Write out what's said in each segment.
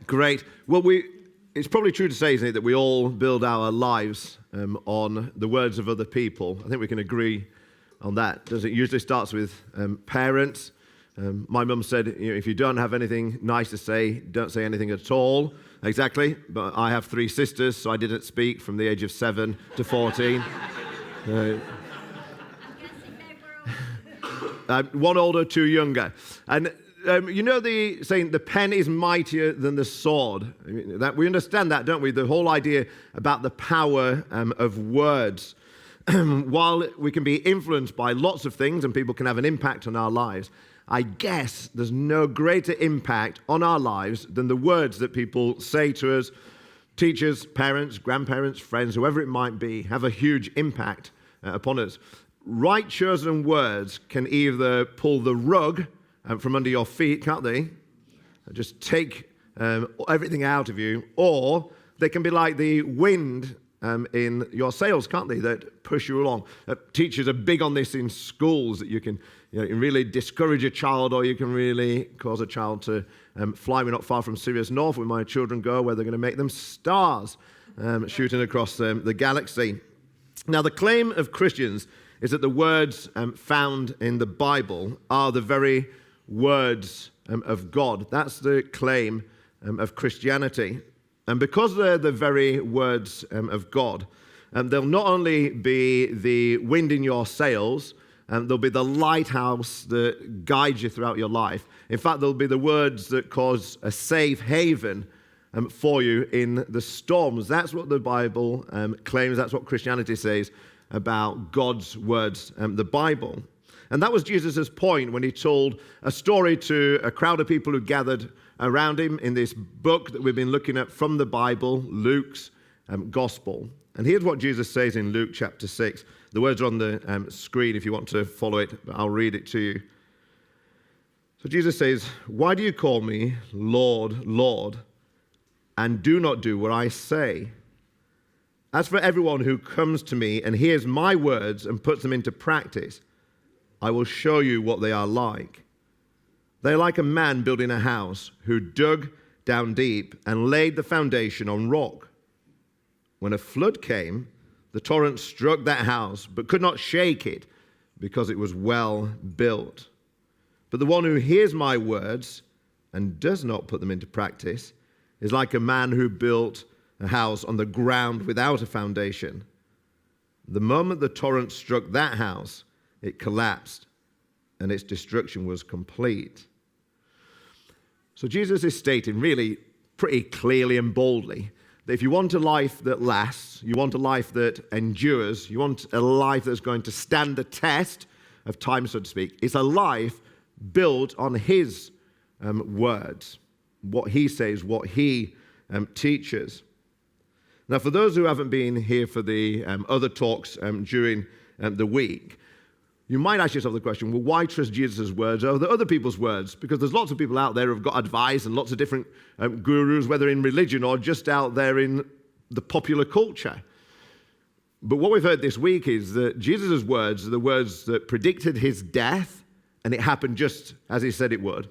Great. Well, it's probably true to say, isn't it, that we all build our lives on the words of other people. I think we can agree on that. Does it usually starts with parents? My mum said, if you don't have anything nice to say, don't say anything at all. Exactly. But I have 3 sisters, so I didn't speak from the age of 7 to 14. One older, 2 younger. And you know the saying, the pen is mightier than the sword. I mean, that we understand that, don't we? The whole idea about the power of words. While we can be influenced by lots of things and people can have an impact on our lives, I guess there's no greater impact on our lives than the words that people say to us. Teachers, parents, grandparents, friends, whoever it might be, have a huge impact upon us. Right chosen words can either pull the rug from under your feet, can't they? Just take everything out of you, or they can be like the wind in your sails, can't they, that push you along. Teachers are big on this in schools, that you can really discourage a child, or you can really cause a child to fly. We're not far from Sirius North, where my children go, where they're going to make them stars shooting across the galaxy. Now, the claim of Christians is that the words found in the Bible are the very words of God. That's the claim of Christianity. And because they're the very words of God, they'll not only be the wind in your sails, they'll be the lighthouse that guides you throughout your life. In fact, they'll be the words that cause a safe haven for you in the storms. That's what the Bible claims. That's what Christianity says about God's words, the Bible. And that was Jesus' point when he told a story to a crowd of people who gathered around him in this book that we've been looking at from the Bible, Luke's Gospel. And here's what Jesus says in Luke chapter 6. The words are on the screen if you want to follow it, but I'll read it to you. So Jesus says, "Why do you call me Lord, Lord, and do not do what I say? As for everyone who comes to me and hears my words and puts them into practice, I will show you what they are like. They are like a man building a house who dug down deep and laid the foundation on rock. When a flood came, the torrent struck that house, but could not shake it because it was well built. But the one who hears my words and does not put them into practice is like a man who built a house on the ground without a foundation. The moment the torrent struck that house, it collapsed, and its destruction was complete." So Jesus is stating really pretty clearly and boldly that if you want a life that lasts, you want a life that endures, you want a life that's going to stand the test of time, so to speak, it's a life built on his words, what he says, what he teaches. Now, for those who haven't been here for the other talks during the week, you might ask yourself the question, well, why trust Jesus' words over other people's words? Because there's lots of people out there who've got advice and lots of different gurus, whether in religion or just out there in the popular culture. But what we've heard this week is that Jesus' words are the words that predicted his death, and it happened just as he said it would.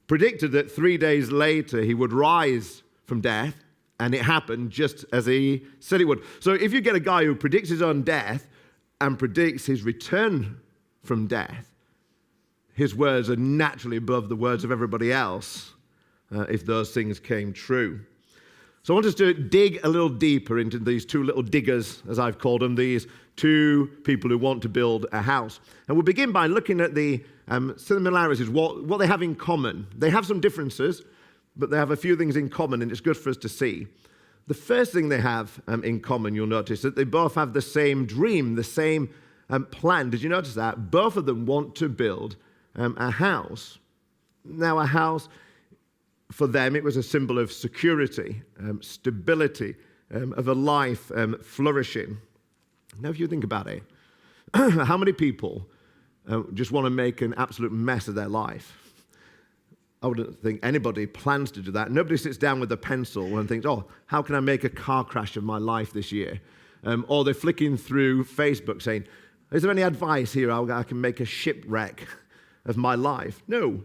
Predicted that 3 days later he would rise from death, and it happened just as he said it would. So if you get a guy who predicts his own death and predicts his return from death, his words are naturally above the words of everybody else if those things came true. So I want us to dig a little deeper into these 2 little diggers, as I've called them, these 2 people who want to build a house. And we'll begin by looking at the similarities, what they have in common. They have some differences, but they have a few things in common, and it's good for us to see. The first thing they have in common, you'll notice, that they both have the same dream, the same plan. Did you notice that? Both of them want to build a house. Now, a house, for them, it was a symbol of security, stability, of a life flourishing. Now, if you think about it, how many people just want to make an absolute mess of their life? I wouldn't think anybody plans to do that. Nobody sits down with a pencil and thinks, oh, how can I make a car crash of my life this year? Or they're flicking through Facebook saying, is there any advice here how I can make a shipwreck of my life? No.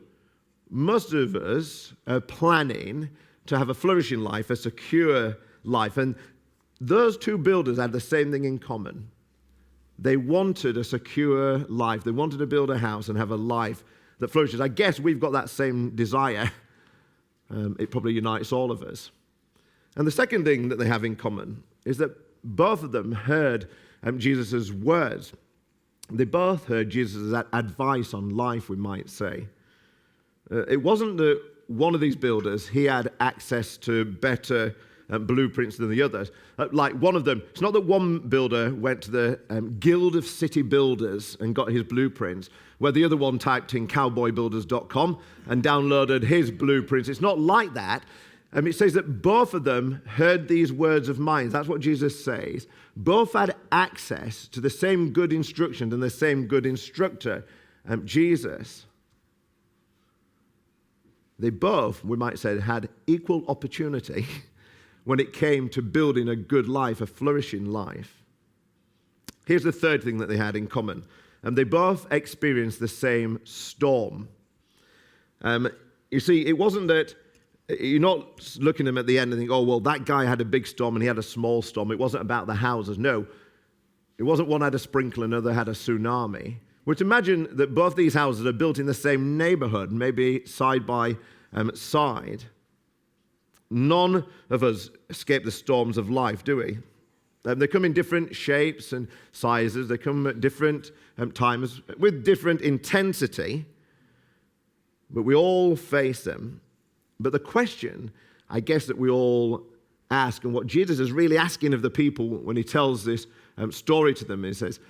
Most of us are planning to have a flourishing life, a secure life. And those two builders had the same thing in common. They wanted a secure life. They wanted to build a house and have a life that flourishes. I guess we've got that same desire. It probably unites all of us. And the second thing that they have in common is that both of them heard Jesus' words. They both heard Jesus' advice on life, we might say. It wasn't that one of these builders, he had access to better blueprints than the others. Like one of them, it's not that one builder went to the Guild of City Builders and got his blueprints, where the other one typed in cowboybuilders.com and downloaded his blueprints. It's not like that. It says that both of them heard these words of mine. That's what Jesus says. Both had access to the same good instruction and the same good instructor, Jesus. They both, we might say, had equal opportunity when it came to building a good life, a flourishing life. Here's the third thing that they had in common. They both experienced the same storm. You see, it wasn't that you're not looking at them at the end and think, oh, well, that guy had a big storm and he had a small storm. It wasn't about the houses. No, it wasn't one had a sprinkler and another had a tsunami. We're to imagine that both these houses are built in the same neighborhood, maybe side by side. None of us escape the storms of life, do we? They come in different shapes and sizes. They come at different times with different intensity, but we all face them. But the question, I guess, that we all ask, and what Jesus is really asking of the people when he tells this story to them, he says,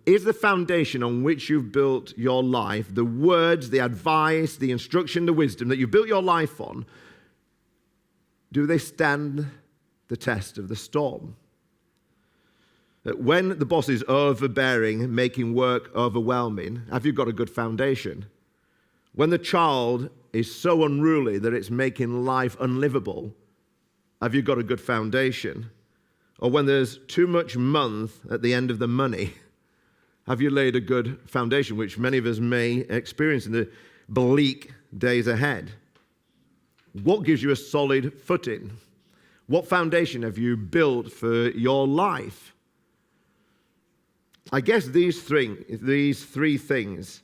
is the foundation on which you've built your life, the words, the advice, the instruction, the wisdom that you've built your life on, do they stand the test of the storm? When the boss is overbearing, making work overwhelming, have you got a good foundation? When the child is so unruly that it's making life unlivable, have you got a good foundation? Or when there's too much month at the end of the money, have you laid a good foundation, which many of us may experience in the bleak days ahead? What gives you a solid footing? What foundation have you built for your life? I guess these three things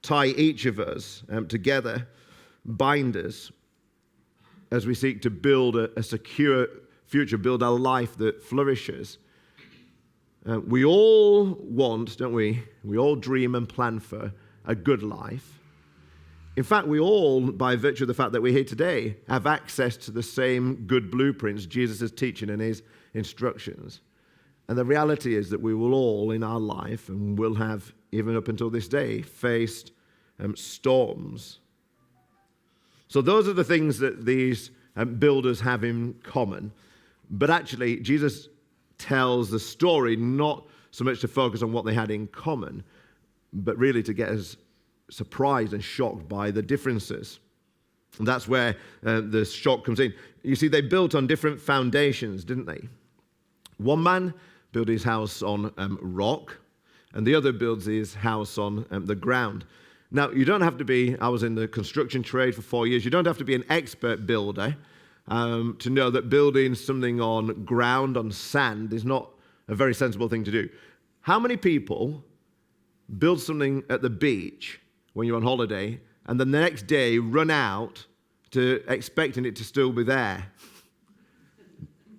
tie each of us together, bind us as we seek to build a secure future, build a life that flourishes. We all want, don't we? We all dream and plan for a good life. In fact, we all, by virtue of the fact that we're here today, have access to the same good blueprints Jesus is teaching in his instructions. And the reality is that we will all in our life, and will have even up until this day, faced storms. So those are the things that these builders have in common. But actually, Jesus tells the story not so much to focus on what they had in common, but really to get us surprised and shocked by the differences. And that's where the shock comes in. You see, they built on different foundations, didn't they? One man built his house on rock, and the other builds his house on the ground. Now, you don't have to be, I was in the construction trade for 4 years, you don't have to be an expert builder to know that building something on ground, on sand, is not a very sensible thing to do. How many people build something at the beach when you're on holiday, and then the next day run out to expecting it to still be there?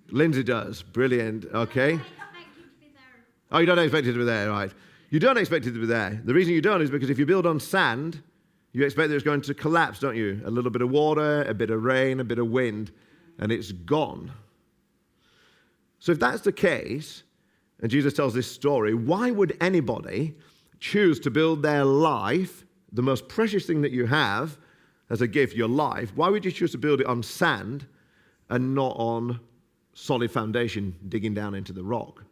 Lindsay does. Brilliant. Okay. Oh, you don't expect it to be there, right? You don't expect it to be there. The reason you don't is because if you build on sand, you expect that it's going to collapse, don't you? A little bit of water, a bit of rain, a bit of wind, and it's gone. So if that's the case, and Jesus tells this story, why would anybody choose to build their life, the most precious thing that you have as a gift, your life, why would you choose to build it on sand and not on solid foundation digging down into the rock?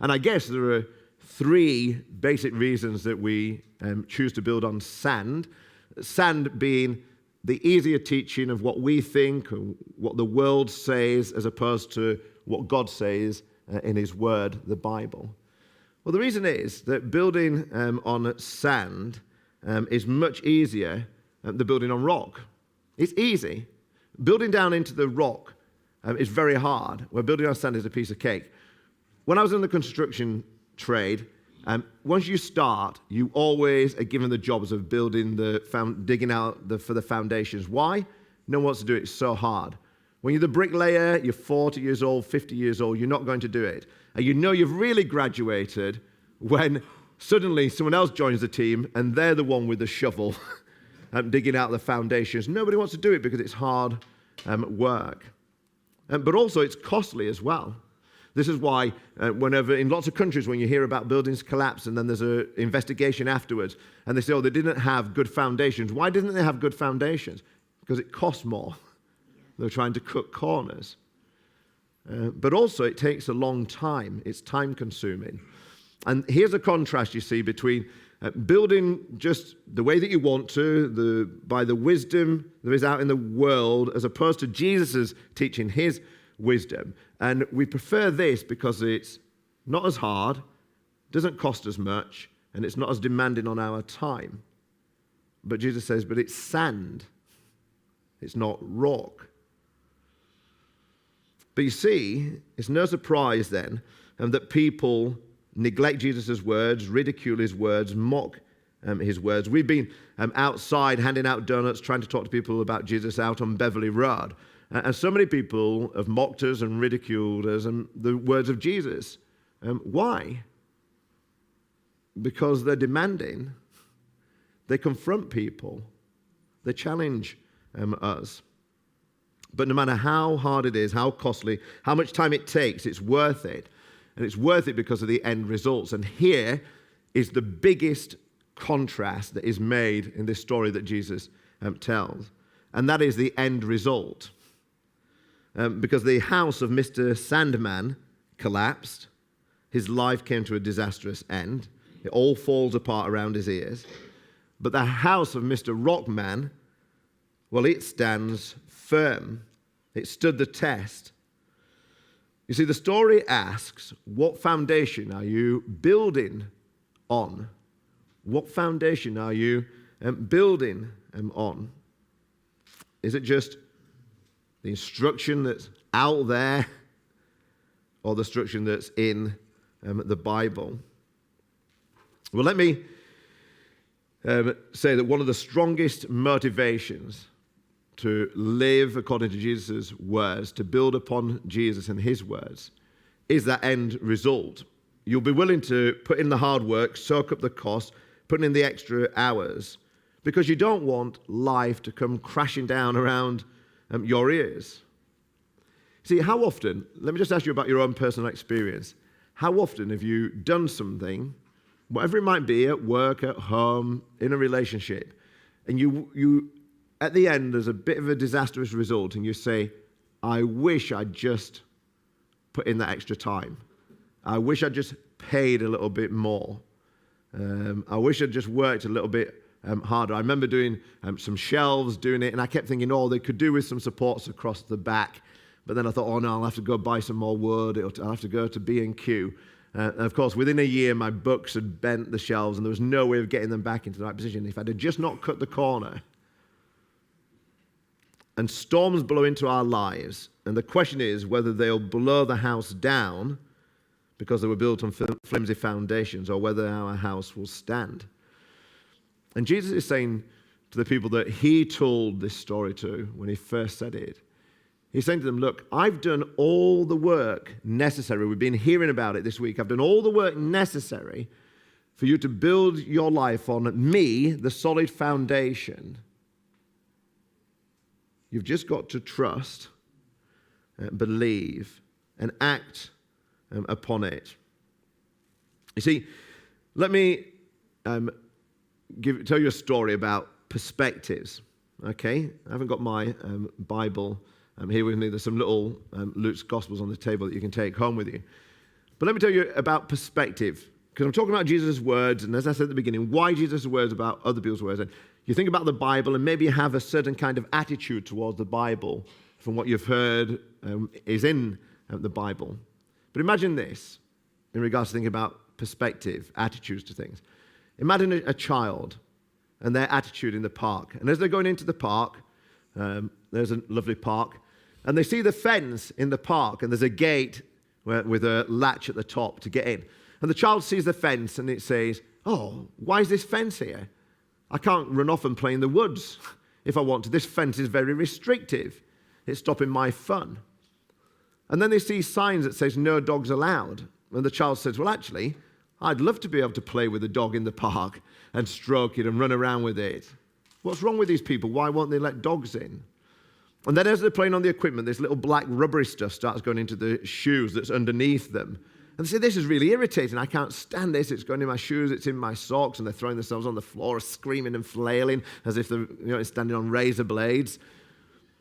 And I guess there are three basic reasons that we choose to build on sand. Sand being the easier teaching of what we think, or what the world says, as opposed to what God says in his word, the Bible. Well, the reason is that building on sand is much easier than building on rock. It's easy. Building down into the rock is very hard, where building on sand is a piece of cake. When I was in the construction trade, once you start, you always are given the jobs of building digging out for the foundations. Why? No one wants to do it. It's so hard. When you're the bricklayer, you're 40 years old, 50 years old, you're not going to do it. And you know you've really graduated when suddenly someone else joins the team and they're the one with the shovel digging out the foundations. Nobody wants to do it because it's hard work. But also it's costly as well. This is why whenever in lots of countries when you hear about buildings collapse and then there's an investigation afterwards and they say, oh, they didn't have good foundations. Why didn't they have good foundations? Because it costs more. They're trying to cut corners. But also it takes a long time. It's time consuming. And here's a contrast you see between building just the way that you want to, by the wisdom that is out in the world, as opposed to Jesus' teaching his wisdom. And we prefer this because it's not as hard, doesn't cost as much, and it's not as demanding on our time. But Jesus says, but it's sand. It's not rock. But you see, it's no surprise then that people neglect Jesus' words, ridicule his words, mock his words. We've been outside handing out donuts, trying to talk to people about Jesus out on Beverly Road. And so many people have mocked us and ridiculed us and the words of Jesus. Why? Because they're demanding. They confront people. They challenge us. But no matter how hard it is, how costly, how much time it takes, it's worth it. And it's worth it because of the end results. And here is the biggest contrast that is made in this story that Jesus tells. And that is the end result. Because the house of Mr. Sandman collapsed. His life came to a disastrous end. It all falls apart around his ears. But the house of Mr. Rockman, well, it stands firm. It stood the test. You see, the story asks, what foundation are you building on? What foundation are you building on? Is it just the instruction that's out there or the instruction that's in the Bible? Well, let me say that one of the strongest motivations to live according to Jesus' words, to build upon Jesus and his words, is that end result. You'll be willing to put in the hard work, soak up the cost, put in the extra hours, because you don't want life to come crashing down around your ears. See, how often, let me just ask you about your own personal experience. How often have you done something, whatever it might be, at work, at home, in a relationship, and you at the end, there's a bit of a disastrous result, and you say, I wish I'd just put in that extra time. I wish I'd just paid a little bit more. I wish I'd just worked a little bit harder. I remember doing some shelves, doing it, and I kept thinking, oh, they could do with some supports across the back. But then I thought, oh, no, I'll have to go buy some more wood. I'll have to go to B&Q. And of course, within a year, my books had bent the shelves, and there was no way of getting them back into the right position. If I'd have just not cut the corner. And storms blow into our lives. And the question is whether they'll blow the house down because they were built on flimsy foundations, or whether our house will stand. And Jesus is saying to the people that he told this story to when he first said it, he's saying to them, look, I've done all the work necessary. We've been hearing about it this week. I've done all the work necessary for you to build your life on me, the solid foundation. You've just got to trust, believe, and act upon it. You see, let me tell you a story about perspectives. Okay? I haven't got my Bible here with me. There's some little Luke's Gospels on the table that you can take home with you. But let me tell you about perspective. Because I'm talking about Jesus' words, and as I said at the beginning, why Jesus' words about other people's words. And you think about the Bible, and maybe you have a certain kind of attitude towards the Bible from what you've heard is in the Bible. But imagine this, in regards to thinking about perspective, attitudes to things. Imagine a child and their attitude in the park. And as they're going into the park, There's a lovely park. And they see the fence in the park, and there's a gate with a latch at the top to get in. And the child sees the fence, and it says, oh, why is this fence here? I can't run off and play in the woods if I want to. This fence is very restrictive. It's stopping my fun. And then they see signs that says, no dogs allowed. And the child says, well, actually, I'd love to be able to play with a dog in the park and stroke it and run around with it. What's wrong with these people? Why won't they let dogs in? And then as they're playing on the equipment, this little black rubbery stuff starts going into the shoes that's underneath them. And they say, this is really irritating. I can't stand this. It's going in my shoes. It's in my socks. And they're throwing themselves on the floor, screaming and flailing as if they're standing on razor blades.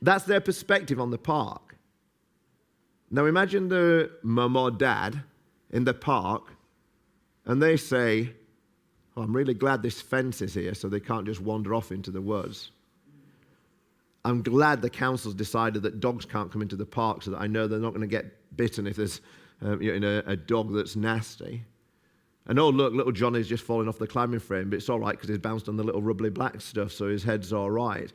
That's their perspective on the park. Now imagine the mum or dad in the park, and they say, oh, I'm really glad this fence is here so they can't just wander off into the woods. I'm glad the council's decided that dogs can't come into the park so that I know they're not going to get bitten if there's a dog that's nasty. And oh, look, little Johnny's just falling off the climbing frame, but it's all right because he's bounced on the little rubbly black stuff, so his head's all right.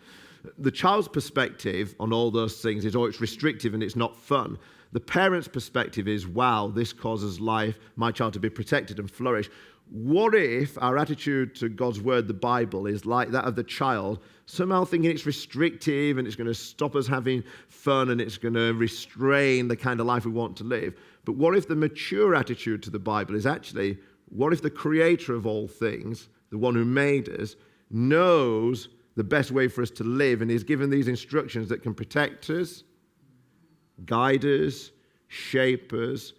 The child's perspective on all those things is, oh, it's restrictive and it's not fun. The parent's perspective is, wow, this causes my child to be protected and flourish. What if our attitude to God's word, the Bible, is like that of the child, somehow thinking it's restrictive and it's going to stop us having fun and it's going to restrain the kind of life we want to live? But what if the mature attitude to the Bible is actually, what if the creator of all things, the one who made us, knows the best way for us to live and is given these instructions that can protect us, guide us, shape us,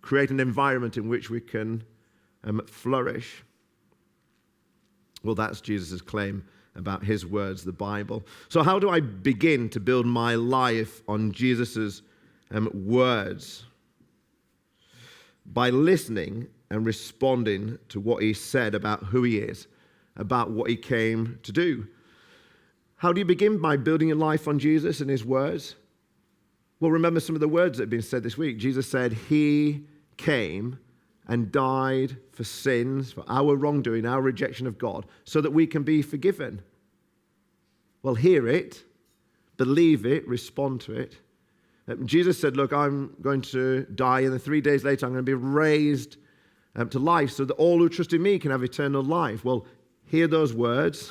create an environment in which we can flourish? Well, that's Jesus' claim about his words, the Bible. So how do I begin to build my life on Jesus' words? By listening and responding to what he said about who he is, about what he came to do. How do you begin? By building your life on Jesus and his words? Well, remember some of the words that have been said this week. Jesus said he came and died for sins, for our wrongdoing, our rejection of God, so that we can be forgiven. Well, hear it, believe it, respond to it. Jesus said, look, I'm going to die, and then 3 days later I'm going to be raised to life so that all who trust in me can have eternal life. Well, hear those words,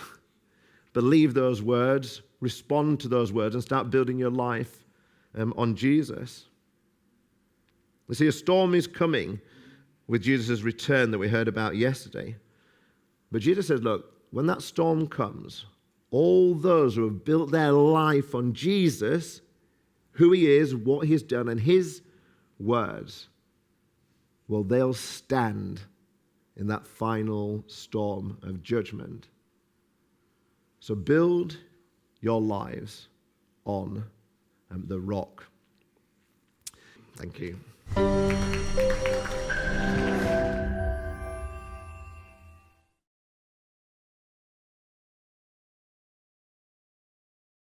believe those words, respond to those words, and start building your life on Jesus. You see, a storm is coming with Jesus' return that we heard about yesterday. But Jesus says, look, when that storm comes, all those who have built their life on Jesus, who he is, what he's done, and his words, well, they'll stand in that final storm of judgment. So build your lives on the rock. Thank you.